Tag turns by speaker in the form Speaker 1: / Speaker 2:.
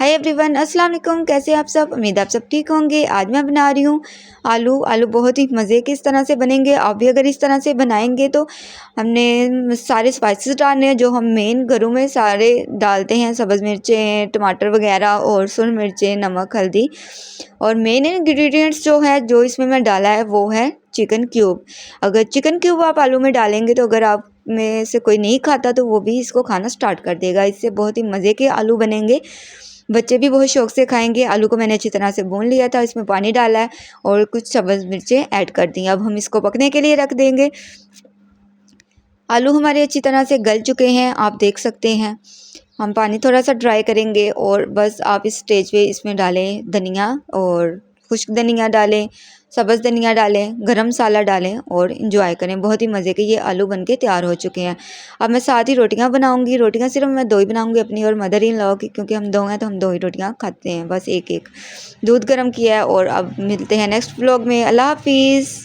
Speaker 1: Hi everyone, अस्सलाम वालेकुम। कैसे हैं आप सब? उम्मीद आप सब ठीक होंगे। आज मैं बना रही हूँ आलू बहुत ही मज़े के इस तरह से बनेंगे। आप भी अगर इस तरह से बनाएंगे तो हमने सारे स्पाइसेस डालने हैं जो हम मेन घरों में सारे डालते हैं, सब्ज़ मिर्चें, टमाटर वगैरह और सुरख मिर्चें, नमक, हल्दी। और मेन इंग्रेडिएंट्स जो है जो इसमें मैं डाला है वो है चिकन क्यूब। अगर चिकन क्यूब आप आलू में डालेंगे तो अगर आप में से कोई नहीं खाता तो वो भी इसको खाना स्टार्ट कर देगा। इससे बहुत ही मज़े के आलू बनेंगे, बच्चे भी बहुत शौक़ से खाएंगे। आलू को मैंने अच्छी तरह से भून लिया था, इसमें पानी डाला है और कुछ सब्ज़ मिर्चें ऐड कर दी। अब हम इसको पकने के लिए रख देंगे। आलू हमारे अच्छी तरह से गल चुके हैं, आप देख सकते हैं। हम पानी थोड़ा सा ड्राई करेंगे और बस आप इस स्टेज पे इसमें डालें धनिया और खुश्क धनिया डालें, सब्ज़ धनिया डालें, गरम मसाला डालें और इंजॉय करें। बहुत ही मज़े के ये आलू बनके तैयार हो चुके हैं। अब मैं साथ ही रोटियां बनाऊंगी। रोटियां सिर्फ मैं दो ही बनाऊंगी, अपनी और मदर इन लॉ की, क्योंकि हम दो हैं तो हम दो ही रोटियां खाते हैं, बस एक एक। दूध गर्म किया है और अब मिलते हैं नेक्स्ट व्लॉग में। अल्लाह हाफिज़।